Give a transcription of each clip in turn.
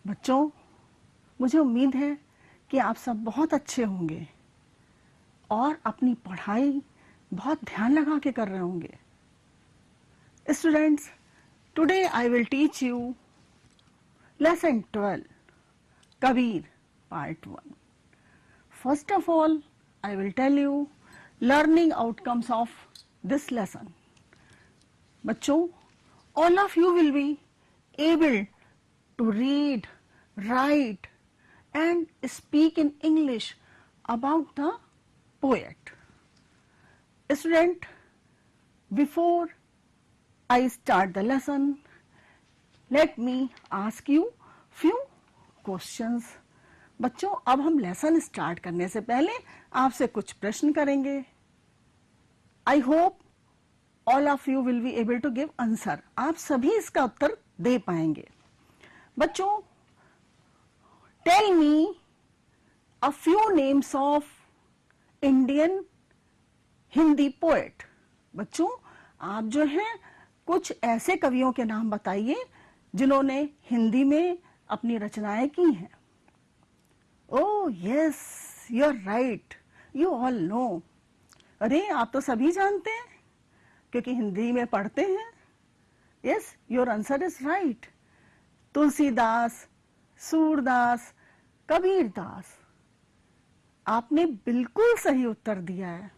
बच्चों, मुझे उम्मीद है कि आप सब बहुत अच्छे होंगे और अपनी पढ़ाई बहुत ध्यान लगा के कर रहे होंगे। Students, today I will teach you lesson 12 Kabir part 1. First of all, I will tell you learning outcomes of this lesson. बच्चों, all of you will be able to read, write and speak in English about the poet. Student, before I start the lesson, let me ask you few questions. बच्चों, अब हम lesson start करने से पहले आपसे कुछ प्रश्न करेंगे. I hope all of you will be able to give answer. आप सभी इसका उत्तर दे पाएंगे. बच्चों, tell me a few names of Indian Hindi poet. बच्चों, आप जो हैं कुछ ऐसे कवियों के नाम बताइए जिन्होंने हिंदी में अपनी रचनाएं की हैं. Oh yes, you're right. You all know. अरे, आप तो सभी जानते हैं क्योंकि हिंदी में पढ़ते हैं. Yes, your answer is right. Tulsidas, Surdas, Kabirdas. आपने बिल्कुल सही उत्तर दिया है.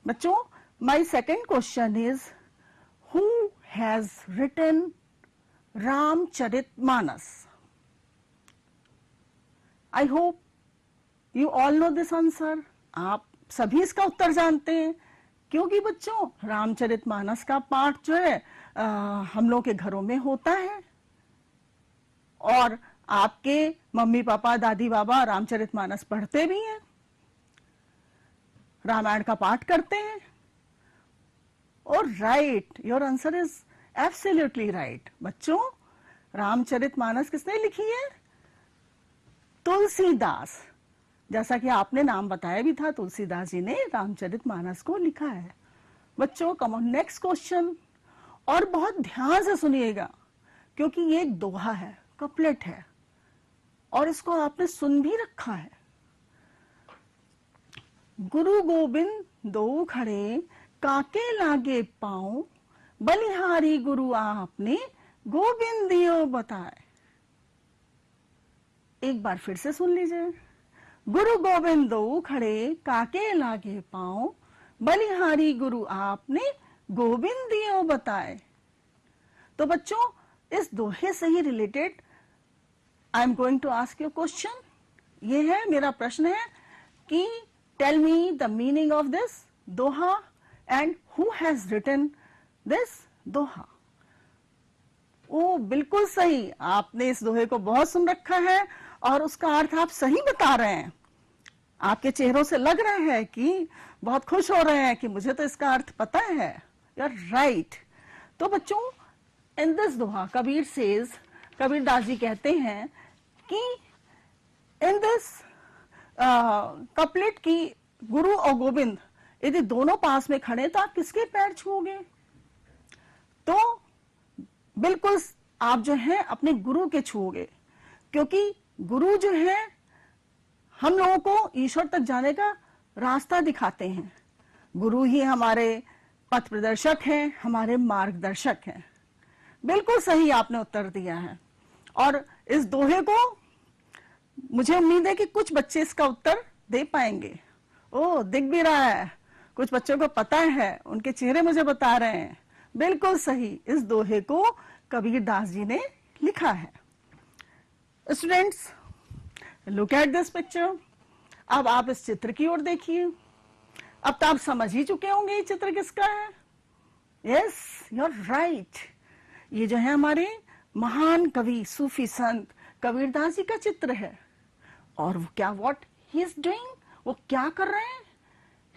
बच्चों, my second question is, who has written Ramcharitmanas? I hope you all know this answer. आप सभी इसका उत्तर जानते हैं क्योंकि बच्चों, रामचरितमानस का पाठ जो है हम लोग के घरों में होता है और आपके मम्मी पापा दादी बाबा रामचरितमानस पढ़ते भी हैं, रामायण का पाठ करते हैं. और right, your answer is absolutely right. बच्चों, रामचरितमानस किसने लिखी है? तुलसीदास. जैसा कि आपने नाम बताया भी था, तुलसीदास जी ने रामचरितमानस को लिखा है. बच्चों, कम ऑन नेक्स्ट क्वेश्चन. और बहुत ध्यान से सुनिएगा क्योंकि ये एक दोहा है, कपलेट है और इसको आपने सुन भी रखा है. गुरु गोविंद दो खड़े काके लागे पांव, बलिहारी गुरु आपने गोविंद दियो बताए. एक बार फिर से सुन लीजिए. गुरु गोविंद दो खड़े काके लागे पांव, बलिहारी गुरु आपने गोविंद दियो बताए. तो बच्चों, इस दोहे से ही related I am going to ask you question. ये है, मेरा प्रश्न है कि tell me the meaning of this doha and who has written this doha. ओ, बिल्कुल सही. आपने इस दोहे को बहुत सुन रखा है और उसका अर्थ आप सही बता रहे हैं. आपके चेहरों से लग रहा है कि बहुत खुश हो रहे हैं कि मुझे तो इसका अर्थ पता है. You are right. तो बच्चों, in this doha Kabir says, Kabirdas ji कहते हैं कि इन दिस कपलेट की गुरु और गोविंद यदि दोनों पास में खड़े तो आप किसके पैर छूओगे? तो बिल्कुल आप जो है अपने गुरु के छूओगे क्योंकि गुरु जो है हम लोगों को ईश्वर तक जाने का रास्ता दिखाते हैं. गुरु ही हमारे पथ प्रदर्शक हैं, हमारे मार्गदर्शक हैं. बिल्कुल सही आपने उत्तर दिया है. और इस दोहे को मुझे उम्मीद है कि कुछ बच्चे इसका उत्तर दे पाएंगे. ओ, दिख भी रहा है, कुछ बच्चों को पता है, उनके चेहरे मुझे बता रहे हैं. बिल्कुल सही, इस दोहे को कबीरदास जी ने लिखा है. Students, look at this picture. अब आप इस चित्र की ओर देखिए. अब तो आप समझ ही चुके होंगे ये चित्र किसका है. Yes, you are right. ये जो है हमारे महान कवि सूफी संत कबीरदास जी का चित्र है. और वो क्या, व्हाट ही इज डूइंग, वो क्या कर रहे हैं?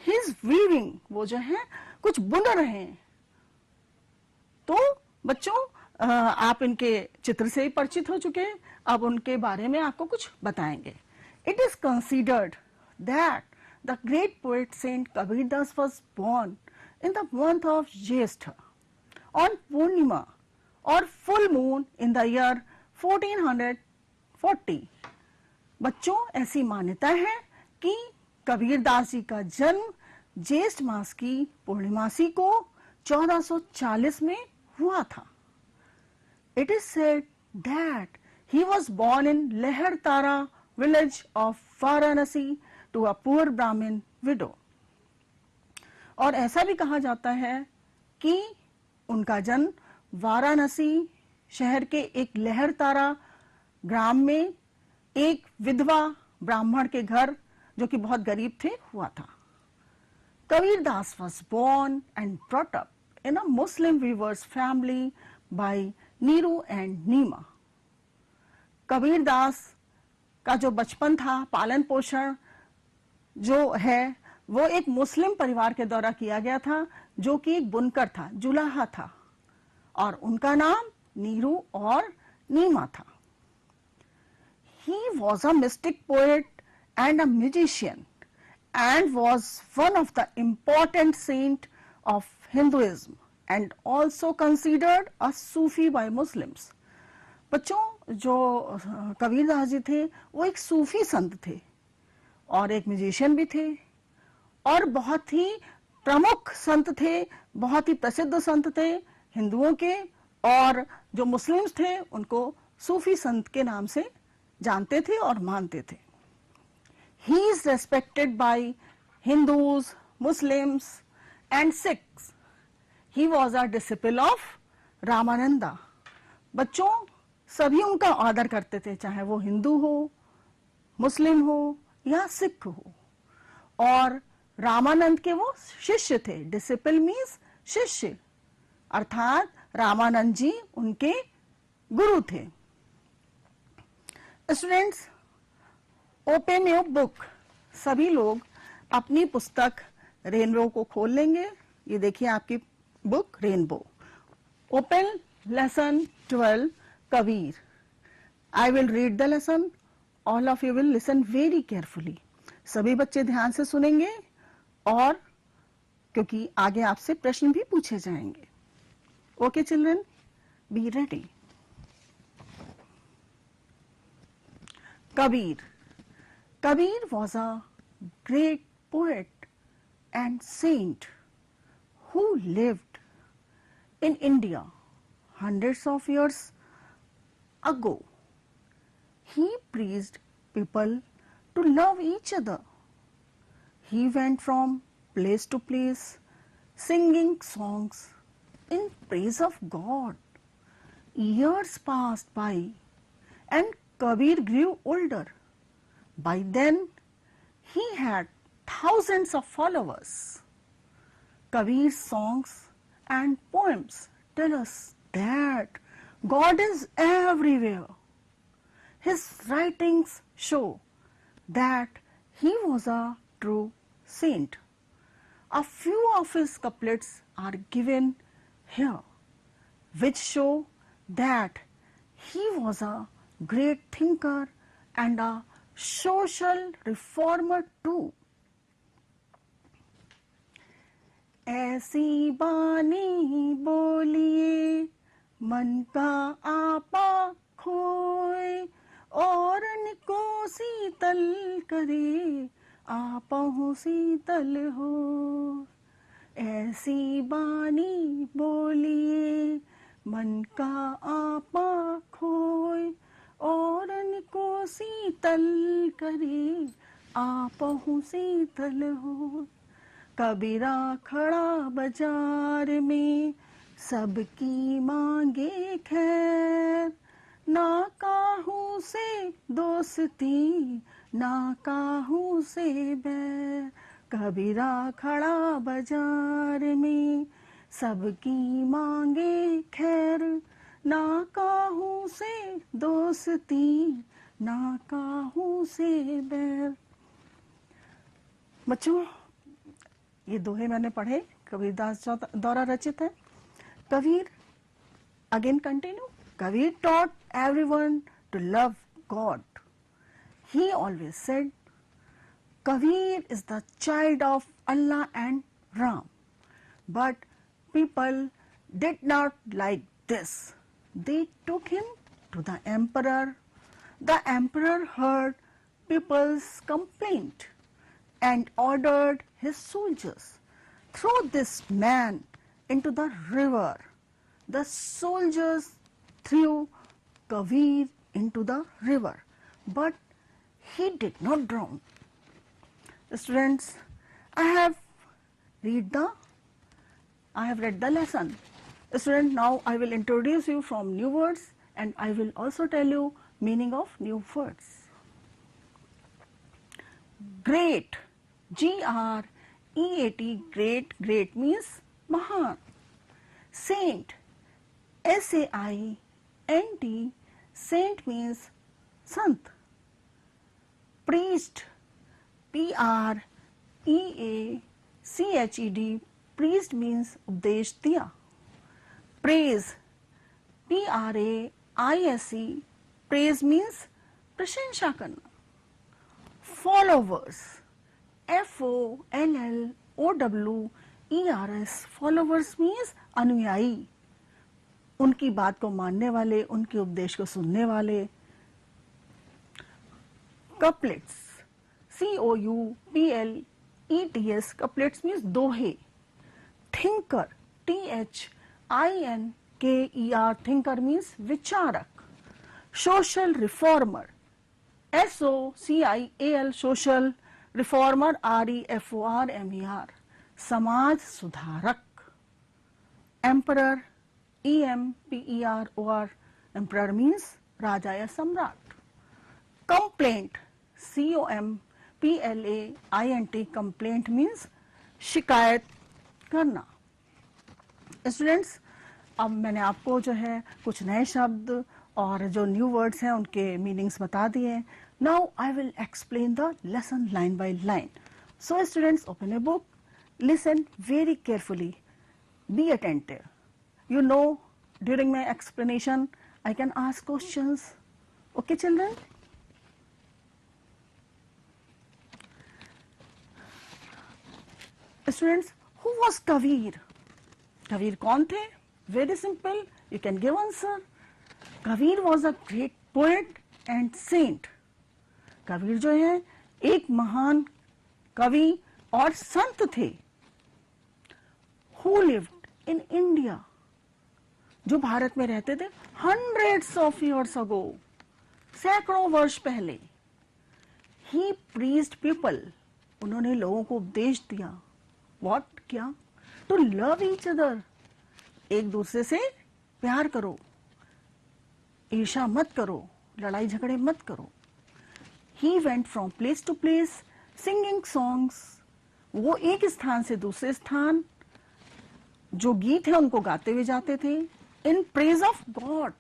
He is weaving. वो जो है कुछ बुन रहे हैं. तो बच्चों, आप इनके चित्र से ही परिचित हो चुके हैं. अब उनके बारे में आपको कुछ बताएंगे. It is considered that the great poet saint Kabirdas was born in the month of Jyeshtha on Purnima और full moon in the year 1440। बच्चों, ऐसी मान्यता है कि कबीरदास जी का जन्म ज्येष्ठ मास की पूर्णिमासी को 1440 में हुआ था। It is said that he was born in Lehar Tara village of Varanasi to a poor Brahmin widow. और ऐसा भी कहा जाता है कि उनका जन्म वाराणसी शहर के एक लहर तारा ग्राम में एक विधवा ब्राह्मण के घर, जो कि बहुत गरीब थे, हुआ था। Kabirdas was born and brought up in a Muslim weaver's family by Neeru and Neema. Kabirdas का जो बचपन था, पालन पोषण जो है, वो एक मुस्लिम परिवार के द्वारा किया गया था, जो कि एक बुनकर था, जुलाहा था, और उनका नाम नीरू और नीमा था। He was a mystic poet and a musician and was one of the important saint of Hinduism and also considered a Sufi by Muslims. बच्चों, जो कबीरदास जी थे वो एक सूफी संत थे और एक म्यूजिशियन भी थे और बहुत ही प्रमुख संत थे, बहुत ही प्रसिद्ध संत थे हिंदुओं के, और जो मुस्लिम्स थे उनको सूफी संत के नाम से जानते थे और मानते थे। He is respected by Hindus, Muslims and Sikhs. He was a disciple of Ramananda. बच्चों, सभी उनका आदर करते थे, चाहे वो हिंदू हो, मुस्लिम हो या सिख हो, और रामानंद के वो शिष्य थे। डिसिपल मीन्स शिष्य, अर्थात रामानंद जी उनके गुरु थे। Students, open your book. सभी लोग अपनी पुस्तक रेनबो को खोल लेंगे। ये देखिए आपकी book rainbow. Open lesson 12 Kabir. I will read the lesson, all of you will listen very carefully. सभी बच्चे ध्यान से सुनेंगे, और क्योंकि आगे आपसे प्रश्न भी पूछे जाएंगे। Okay children, be ready. Kabir. Kabir was a great poet and saint who lived in India hundreds of years ago. He preached people to love each other. He went from place to place singing songs in praise of God. Years passed by and Kabir grew older. By then, he had thousands of followers. Kabir's songs and poems tell us that God is everywhere. His writings show that he was a true saint. A few of his couplets are given here, which show that he was a great thinker and a social reformer too. ऐसी बानी बोलिए मन का आपा खोए, और को शीतल करे आपहु शीतल हो। ऐसी बानी बोलिए मन का आपा खोए, और को शीतल करे आपहु शीतल हो। कबीरा खड़ा बाजार में सबकी मांगे खैर, ना काहू से दोस्ती ना काहू से बैर। कबीरा खड़ा बाजार में सबकी मांगे खैर, ना काहू से दोस्ती ना काहू से बैर। बच्चों, ये दोहे मैंने पढ़े, कबीरदास द्वारा रचित है। Kabir, again continue, Kabir taught everyone to love God. He always said, Kabir is the child of Allah and Ram. But people did not like this. They took him to the emperor. The emperor heard people's complaint and ordered his soldiers, throw this man into the river. The soldiers threw Kabir into the river, but he did not drown. Students, I have read the lesson. Student, now I will introduce you from new words and I will also tell you meaning of new words. Great, G-R-E-A-T, great means Mahan. Saint, S-A-I-N-T, saint means Sant. Priest, P-R-E-A-C-H-E-D, priest means उपदेश दिया. Praise, P-R-A-I-S-E, praise means प्रशंसा करना. Followers, F-O-L-L-O-W-E-R-S, followers means अनुयायी, उनकी बात को मानने वाले, उनके उपदेश को सुनने वाले. Couplets, C-O-U-P-L-E-T-S, couplets means दोहे. Thinker, T-H-I-N-K-E-R, thinker means विचारक. Social reformer, S-O-C-I-A-L, social, reformer, R-E-F-O-R-M-E-R, समाज सुधारक. Emperor, E-M-P-E-R-O-R, emperor means राजा या सम्राट. Complaint, C-O-M-P-L-A-I-N-T, complaint means शिकायत करना. स्टूडेंट्स, अब मैंने आपको जो है कुछ नए शब्द और जो न्यू वर्ड्स हैं उनके मीनिंग्स बता दिए. Now I will explain the lesson line by line. So students, open a book, listen very carefully, be attentive. You know, during my explanation, I can ask questions. Okay, children? Students, who was Kabir? Kabir कौन थे? Very simple. You can give answer. Kabir was a great poet and saint. Kabir जो है एक महान कवि और संत थे. Who lived in India? जो भारत में रहते थे hundreds of years ago, सैकड़ों वर्ष पहले. He preached people, उन्होंने लोगों को उपदेश दिया. What? क्या? To love each other, एक दूसरे से प्यार करो, ईर्ष्या मत करो, लड़ाई झगड़े मत करो. He went from place to place singing songs, वो एक स्थान से दूसरे स्थान जो गीत है उनको गाते हुए जाते थे. In praise of God,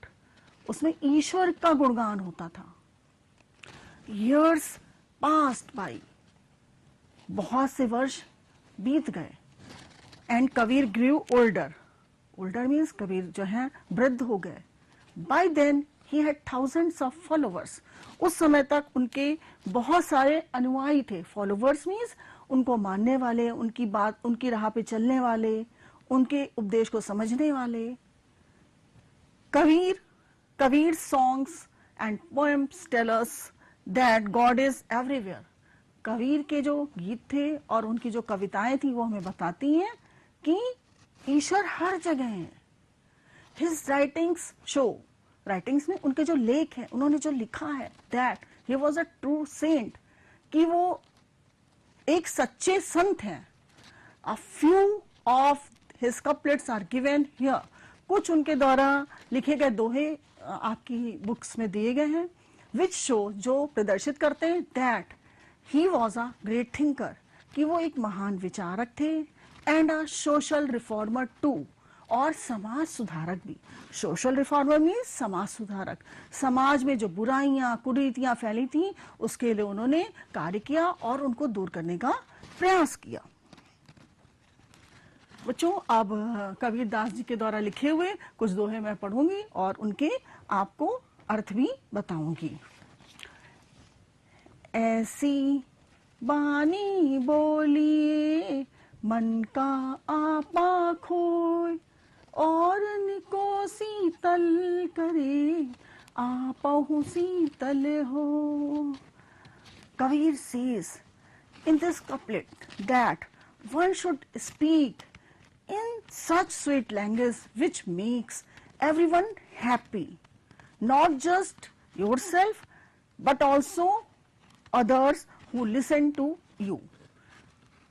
उसमें ईश्वर का गुणगान होता था. Years passed by, बहुत से वर्ष बीत गए. And Kabir grew older. Older means Kabir जो है वृद्ध हो गए. By then he had thousands of followers. उस समय तक उनके बहुत सारे अनुयायी थे. Followers means उनको मानने वाले, उनकी बात, उनकी राह पे चलने वाले, उनके उपदेश को समझने वाले. Kabir's songs and poems tell us that God is everywhere. Kabir के जो गीत थे और उनकी जो कविताएं थी वो हमें बताती हैं कि ईश्वर हर जगह है. His writings show, writings में उनके जो लेख हैं, उन्होंने जो लिखा है, that he was a true saint, कि वो एक सच्चे संत हैं. A few of his couplets are given here. कुछ उनके द्वारा लिखे गए दोहे आपकी बुक्स में दिए गए हैं. Which show, जो प्रदर्शित करते हैं that he was a great thinker, कि वो एक महान विचारक थे. And a social reformer too, और समाज सुधारक भी. सोशल रिफॉर्मर मीन्स समाज सुधारक. समाज में जो बुराइयां कुरीतियां फैली थी उसके लिए उन्होंने कार्य किया और उनको दूर करने का प्रयास किया. बच्चों, अब कबीर दास जी के द्वारा लिखे हुए कुछ दोहे मैं पढ़ूंगी और उनके आपको अर्थ भी बताऊंगी. ऐसी बानी बोलिए मन का आपा खोय, और को शीतल करे आपहु शीतल हो. Kabir says in this couplet that one should speak in such sweet language which makes everyone happy, not just yourself but also others who listen to you.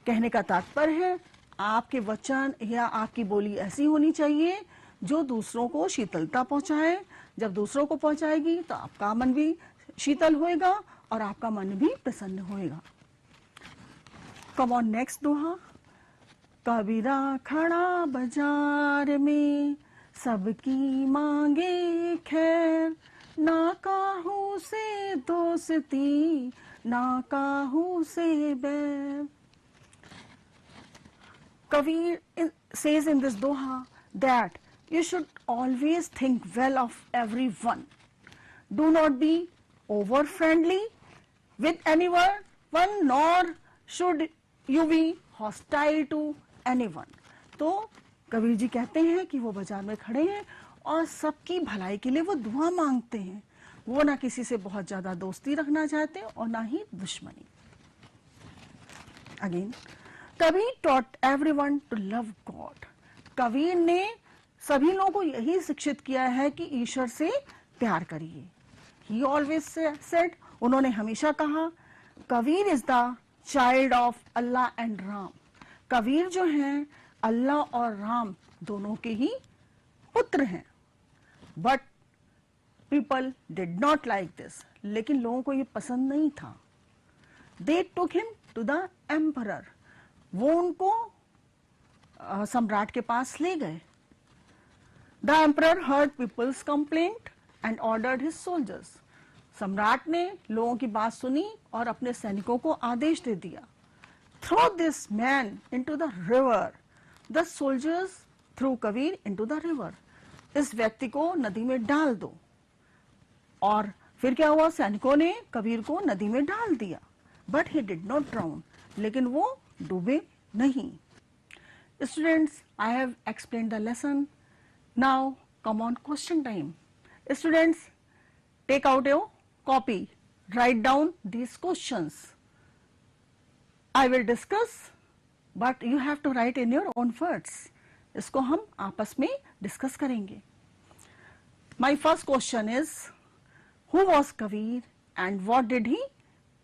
कहने का तात्पर्य है आपके वचन या आपकी बोली ऐसी होनी चाहिए जो दूसरों को शीतलता पहुंचाए. जब दूसरों को पहुंचाएगी तो आपका मन भी शीतल होएगा और आपका मन भी प्रसन्न होएगा. कम ऑन नेक्स्ट दोहा. कबीरा खड़ा बाजार में सबकी मांगे खैर, ना काहू से दोस्ती ना काहू से बैर. Kabir says in this doha that you should always think well of everyone. Do not be over friendly with anyone, nor should you be hostile to anyone. तो कबीर जी कहते हैं कि वो बाजार में खड़े हैं और सबकी भलाई के लिए वो दुआ मांगते हैं. वो ना किसी से बहुत ज्यादा दोस्ती रखना चाहते और ना ही दुश्मनी. Again Kabir taught everyone to love God. Kabir ने सभी लोगों को यही शिक्षित किया है कि ईश्वर से प्यार करिए. He always said, उन्होंने हमेशा कहा, Kabir is the child of Allah and Ram. Kabir जो हैं अल्लाह और राम दोनों के ही पुत्र हैं. But people did not like this. लेकिन लोगों को ये पसंद नहीं था. They took him to the emperor. वो उनको सम्राट के पास ले गए. The emperor heard people's complaint and ordered his soldiers. सम्राट ने लोगों की बात सुनी और अपने सैनिकों को आदेश दे दिया. Throw this man into the river. The soldiers threw Kabir into the river. इस व्यक्ति को नदी में डाल दो. और फिर क्या हुआ? सैनिकों ने कबीर को नदी में डाल दिया. But he did not drown. लेकिन वो डूबे नहीं. Students, I have explained the lesson. Now come on question time. Students, take out your copy. Write down these questions. I will discuss, but you have to write in your own words. इसको हम आपस में discuss करेंगे. My first question is, who was Kabir and what did he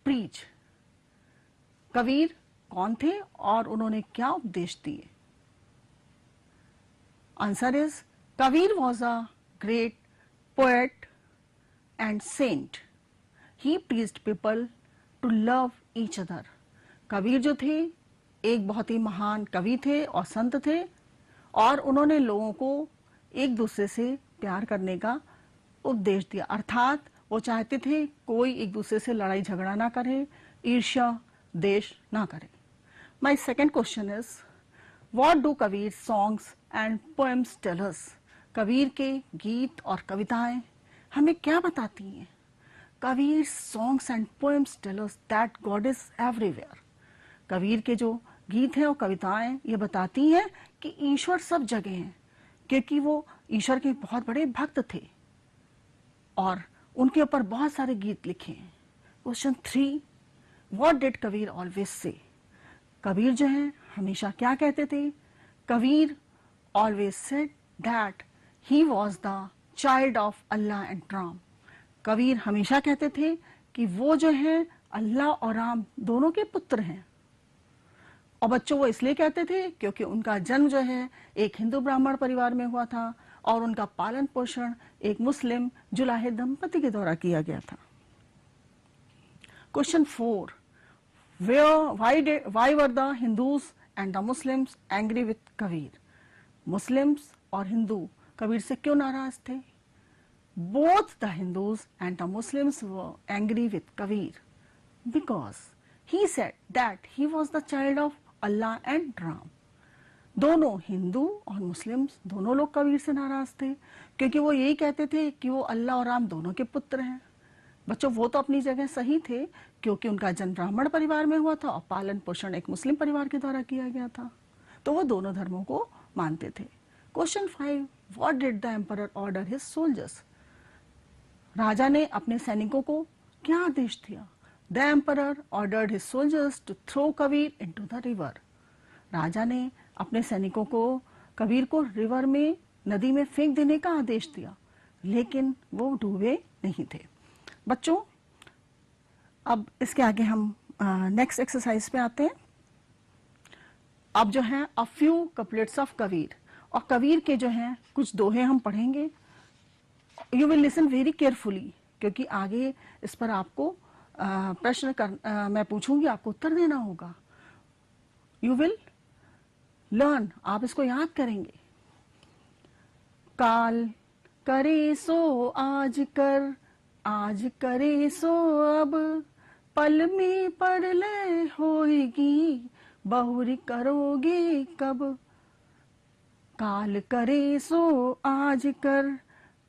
preach? Kabir कौन थे और उन्होंने क्या उपदेश दिए? Answer is Kabir was a great poet and saint. He preached people to love each other. Kabir जो थे एक बहुत ही महान कवि थे और संत थे और उन्होंने लोगों को एक दूसरे से प्यार करने का उपदेश दिया. अर्थात वो चाहते थे कोई एक दूसरे से लड़ाई झगड़ा ना करे, ईर्ष्या देश ना करे. My second question is, what do Kabir songs and poems tell us? Kabir के गीत और कविताएं हमें क्या बताती हैं? Kabir songs and poems tell us that God is everywhere. Kabir के जो गीत हैं और कविताएं ये बताती हैं कि ईश्वर सब जगह हैं, क्योंकि वो ईश्वर के बहुत बड़े भक्त थे और उनके ऊपर बहुत सारे गीत लिखे हैं. Question 3, What did Kabir always say? Kabir जो है हमेशा क्या कहते थे? Kabir always said that he was the child of Allah and Ram. Kabir हमेशा कहते थे कि वो जो है अल्लाह और राम दोनों के पुत्र हैं. और बच्चों वो इसलिए कहते थे क्योंकि उनका जन्म जो है एक हिंदू ब्राह्मण परिवार में हुआ था और उनका पालन पोषण एक मुस्लिम जुलाहे दंपति के द्वारा किया गया था. Question 4. Why were the Hindus and the Muslims angry with Kabir? Muslims और हिंदू कबीर से क्यों नाराज थे? Both the Hindus and the Muslims were angry with Kabir because he said that he was the child of Allah and Ram. दोनों हिंदू और Muslims दोनों लोग कबीर से नाराज थे क्योंकि वो यही कहते थे कि वो अल्लाह और राम दोनों के पुत्र हैं. बच्चों वो तो अपनी जगह सही थे क्योंकि उनका जन्म ब्राह्मण परिवार में हुआ था और पालन पोषण एक मुस्लिम परिवार के द्वारा किया गया था, तो वो दोनों धर्मों को मानते थे. Question 5, what did the emperor order his soldiers? राजा ने अपने सैनिकों को क्या आदेश दिया? The emperor ordered his soldiers to throw Kabir into the river. राजा ने अपने सैनिकों को कबीर को रिवर में, नदी में फेंक देने का आदेश दिया, लेकिन वो डूबे नहीं थे। बच्चों, अब इसके आगे हम नेक्स्ट एक्सरसाइज पे आते हैं। अब जो है a few couplets of Kabir, और कबीर के जो हैं कुछ दोहे हम पढ़ेंगे। You will listen very carefully, क्योंकि आगे इस पर आपको मैं पूछूंगी, आपको उत्तर देना होगा। यू विल लर्न, आप इसको याद करेंगे। काल करे सो आज कर, आज करे सो अब, पल में परलय होएगी, बहुरी करोगे कब। काल करे सो आज कर,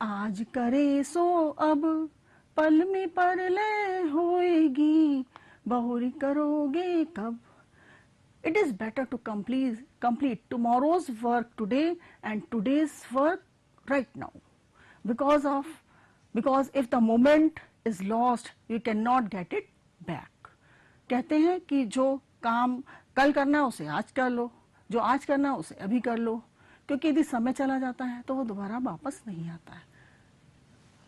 आज करे सो अब, पल में परलय होएगी, बहुरी करोगे कब। It is better to complete tomorrow's work today and today's work right now, because if the moment is lost, you cannot get it back. कहते हैं कि जो काम कल करना है उसे आज कर लो, जो आज करना है उसे अभी कर लो, क्योंकि यदि समय चला जाता है तो वो दोबारा वापस नहीं आता है।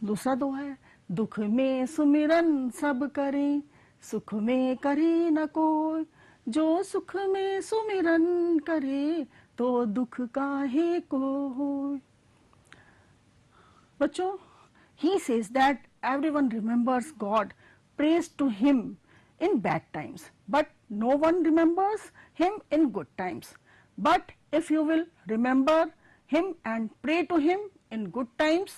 दूसरा दोहा है, दुख में सुमिरन सब करें, सुख में करे न कोई, जो सुख में सुमिरन करे, तो दुख काहे को होय। बच्चों, he says that everyone remembers God, prays to him in bad times, but no one remembers him in good times. But if you will remember him and pray to him in good times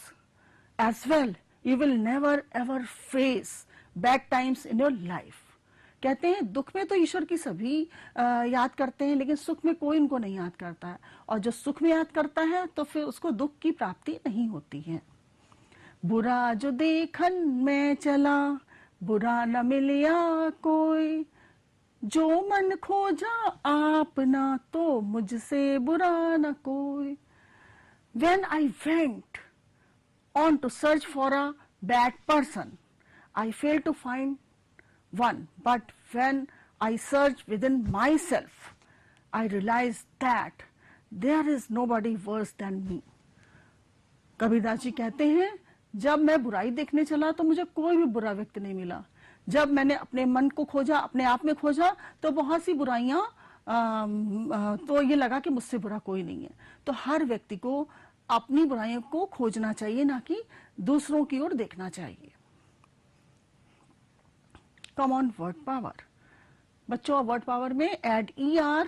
as well, you will never ever face bad times in your life. कहते हैं दुख में तो ईश्वर की सभी याद करते हैं, लेकिन सुख में कोई इनको नहीं याद करता है, और जो सुख में याद करता है तो फिर उसको दुख की प्राप्ति नहीं होती है। बुरा जो देखन में चला, बुरा न मिलिया कोई, जो मन खोजा आपना, तो मुझसे बुरा न कोई। When I went on to search for a bad person, I failed to find one, but when I searched within myself, I realized that there is nobody worse than me. Kabirdas ji कहते हैं, जब मैं बुराई देखने चला तो मुझे कोई भी बुरा व्यक्ति नहीं मिला। जब मैंने अपने मन को खोजा, अपने आप में खोजा, तो बहुत सी बुराइयां, तो ये लगा कि मुझसे बुरा कोई नहीं है। तो हर व्यक्ति को अपनी बुराइयों को खोजना चाहिए, ना कि दूसरों की ओर देखना चाहिए। Common word power. बच्चों, वर्ड पावर में add ER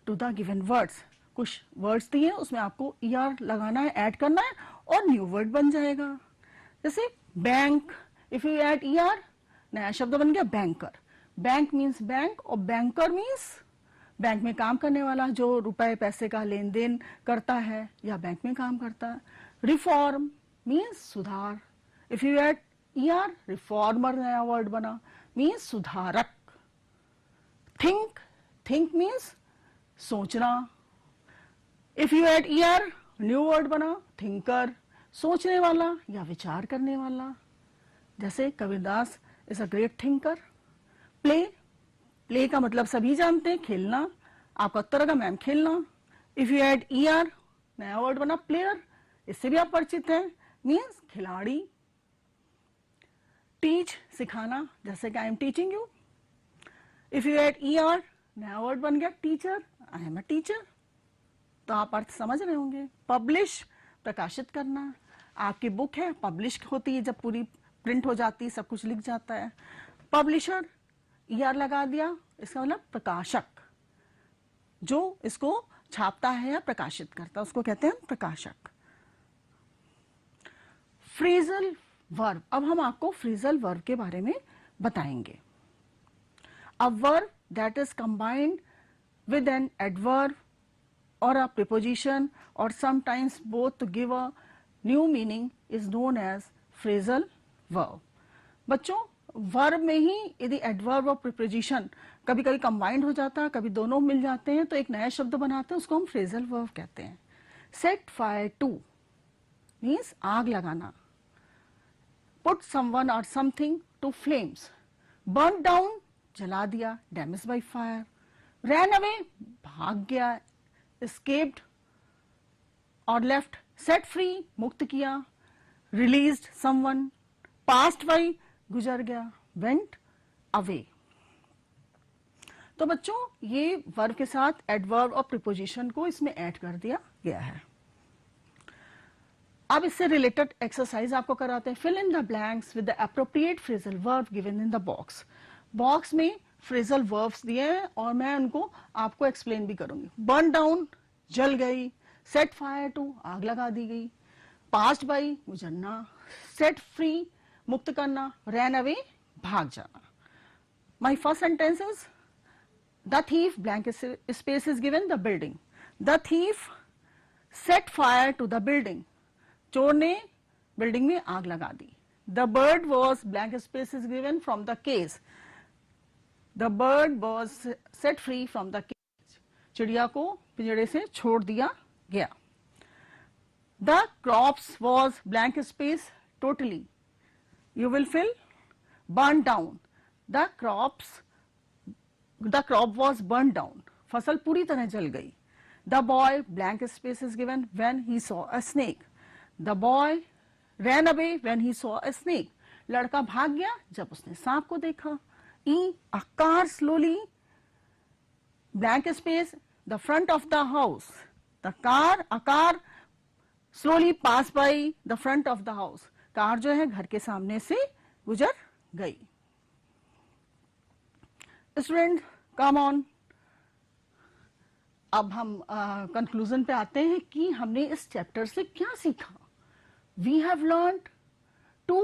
to the given words. कुछ वर्ड्स दिए, उसमें आपको ER लगाना है, ऐड करना है, और न्यू वर्ड बन जाएगा। जैसे bank, if you add ER, नया शब्द बन गया बैंकर। बैंक मीन्स बैंक, और बैंकर मीन्स बैंक में काम करने वाला, जो रुपए पैसे का लेन देन करता है या बैंक में काम करता है। रिफॉर्म मीन्स सुधार। If you add ER, reformer नया वर्ड बना, मीन्स सुधारक। थिंक मीन्स सोचना। If you add ER, new word बना थिंकर, सोचने वाला या विचार करने वाला। जैसे Kabirdas is a great thinker. Play का मतलब सभी जानते हैं, खेलना। आपका उत्तर होगा मैम खेलना। इफ यू ऐड ER, नया वर्ड बना प्लेयर, इससे भी आप परिचित हैं, मीन्स खिलाड़ी। टीच, सिखाना, जैसे कि I am teaching you. If you add ER, नया वर्ड बन गया teacher, I am a teacher. तो आप अर्थ समझ रहे होंगे। पब्लिश, प्रकाशित करना। आपकी बुक है, पब्लिश होती है जब पूरी प्रिंट हो जाती है, सब कुछ लिख जाता है। पब्लिशर, ER लगा दिया, इसका मतलब प्रकाशक, जो इसको छापता है या प्रकाशित करता है, उसको कहते हैं प्रकाशक। Phrasal verb. अब हम आपको फ्रेजल वर्ब के बारे में बताएंगे। A verb that is combined with an adverb or a preposition or sometimes both to give a new meaning is known as phrasal verb. बच्चों, वर्ब में ही यदि एडवर्ब और प्रीपोजिशन कभी कभी कंबाइंड हो जाता है, कभी दोनों मिल जाते हैं, तो एक नया शब्द बनाते हैं, उसको हम फ्रेजल वर्ब कहते हैं। सेट फायर टू मीन्स आग लगाना। put someone or something to flames, burnt down, जला दिया, damaged by fire, ran away, भाग गया, escaped or left, set free, मुक्त किया, released someone, passed by, गुजर गया, went away. तो बच्चों ये वर्ब के साथ एडवर्ब और प्रीपोजिशन को इसमें ऐड कर दिया गया है. अब इससे रिलेटेड एक्सरसाइज आपको कराते हैं. Fill in the blanks with the appropriate phrasal verb given in the box. Box में फ्रेजल वर्ब्स दिए हैं और मैं उनको आपको एक्सप्लेन भी करूंगी. बर्न डाउन, जल गई. सेट फायर टू, आग लगा दी गई. पास्ड बाई, गुजरना. सेट फ्री, मुक्त करना. रैन अवे, भाग जाना. My first sentence is the thief, blank space is given, the building. The thief set fire to the building. चोर ने बिल्डिंग में आग लगा दी. The bird was, blank space is given, from the cage. The bird was set free from the cage. चिड़िया को पिंजड़े से छोड़ दिया गया. The crops was, blank space, totally. You will fill, burned down. The crop was burned down. फसल पूरी तरह जल गई. The boy, blank space is given, when he saw a snake. The boy ran away when he saw a snake. लड़का भाग गया जब उसने सांप को देखा. A car slowly, blank space, the front of the house. A car slowly passed by the front of the house. Car जो है घर के सामने से गुजर गई. Student come on. अब हम कंक्लूजन पे आते हैं कि हमने इस चैप्टर से क्या सीखा. We have learned to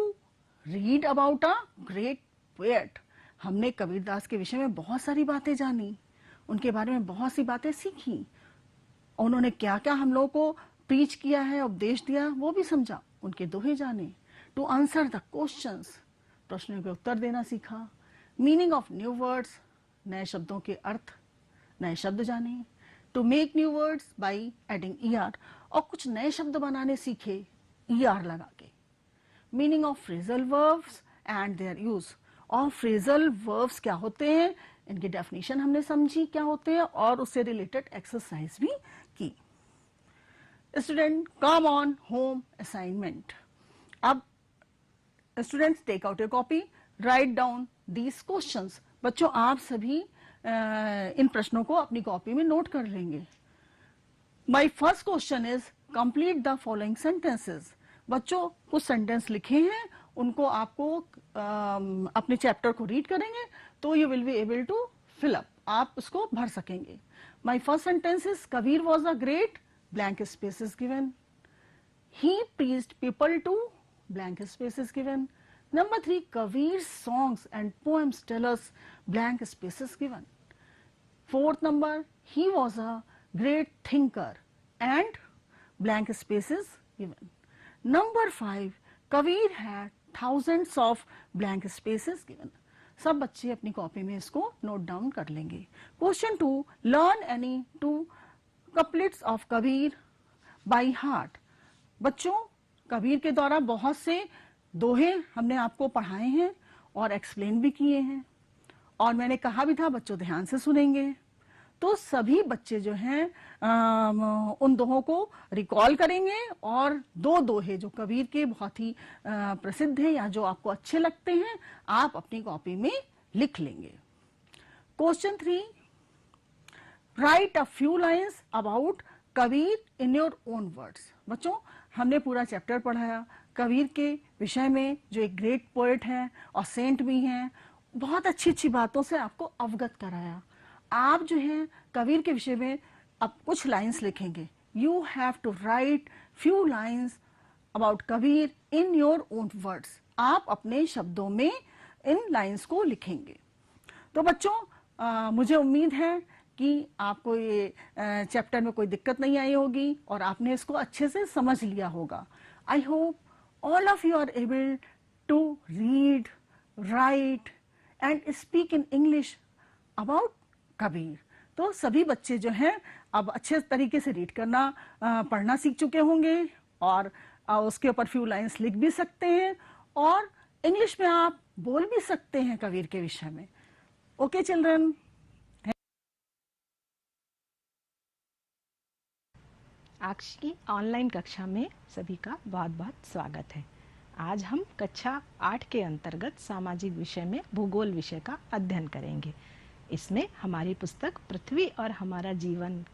read about a great poet. हमने कबीरदास के विषय में बहुत सारी बातें जानी, उनके बारे में बहुत सी बातें सीखी. उन्होंने क्या क्या हम लोगों को प्रीच किया है, उपदेश दिया, वो भी समझा. उनके दोहे जाने. टू आंसर द क्वेश्चंस, प्रश्नों के उत्तर देना सीखा. मीनिंग ऑफ न्यू वर्ड्स, नए शब्दों के अर्थ, नए शब्द जाने. To make new words by adding ER, और कुछ नए शब्द बनाने सीखे ER लगा के. Meaning of phrasal verbs and their use, और फ्रेजल वर्ब्स क्या होते हैं, इनकी डेफिनेशन हमने समझी क्या होते हैं और उससे रिलेटेड एक्सरसाइज भी की. Student come on home assignment. अब students take out your copy, write down these questions. बच्चों आप सभी इन प्रश्नों को अपनी कॉपी में नोट कर लेंगे. My first question is complete the following sentences. बच्चों कुछ सेंटेंस लिखे हैं, उनको आपको अपने चैप्टर को रीड करेंगे तो you will be able to fill up, आप उसको भर सकेंगे. My first sentence is Kabir was a great, blank space is given. He preached people to, blank space is given. Number 3, Kabir's songs and poems tell us, blank space is given. Fourth number, he was a great thinker and blank space is given. Number 5, Kabir had thousands of blank spaces given. सब बच्चे अपनी copy में इसको note down कर लेंगे. Question 2, learn any two couplets of Kabir by heart. बच्चों कबीर के द्वारा बहुत से दोहे हमने आपको पढ़ाए हैं और एक्सप्लेन भी किए हैं, और मैंने कहा भी था बच्चों ध्यान से सुनेंगे. तो सभी बच्चे जो हैं उन दोहों को रिकॉल करेंगे और दो दोहे जो कबीर के बहुत ही प्रसिद्ध हैं या जो आपको अच्छे लगते हैं आप अपनी कॉपी में लिख लेंगे. Question 3, right a few lines about Kabir in your own words. बच्चों हमने पूरा चैप्टर पढ़ाया कबीर के विषय में, जो एक ग्रेट पोएट हैं और सेंट भी हैं. बहुत अच्छी अच्छी बातों से आपको अवगत कराया. आप जो हैं कबीर के विषय में अब कुछ लाइन्स लिखेंगे. You have to write few lines about Kabir in your own words. आप अपने शब्दों में इन लाइन्स को लिखेंगे. तो बच्चों मुझे उम्मीद है कि आपको ये चैप्टर में कोई दिक्कत नहीं आई होगी और आपने इसको अच्छे से समझ लिया होगा. I hope all of you are able to read, write and speak in English about Kabir. तो सभी बच्चे जो हैं अब अच्छे तरीके से रीड करना पढ़ना सीख चुके होंगे और उसके ऊपर फ्यू लाइन्स लिख भी सकते हैं और इंग्लिश में आप बोल भी सकते हैं कबीर के विषय में। Okay children. आज की ऑनलाइन कक्षा में सभी का बहुत बहुत स्वागत है। आज हम कक्षा 8 के अंतर्गत सामाजिक विषय में भूगोल विषय का अध्ययन करेंगे। इसमें हमारी पुस्तक पृथ्वी और हमारा जीवन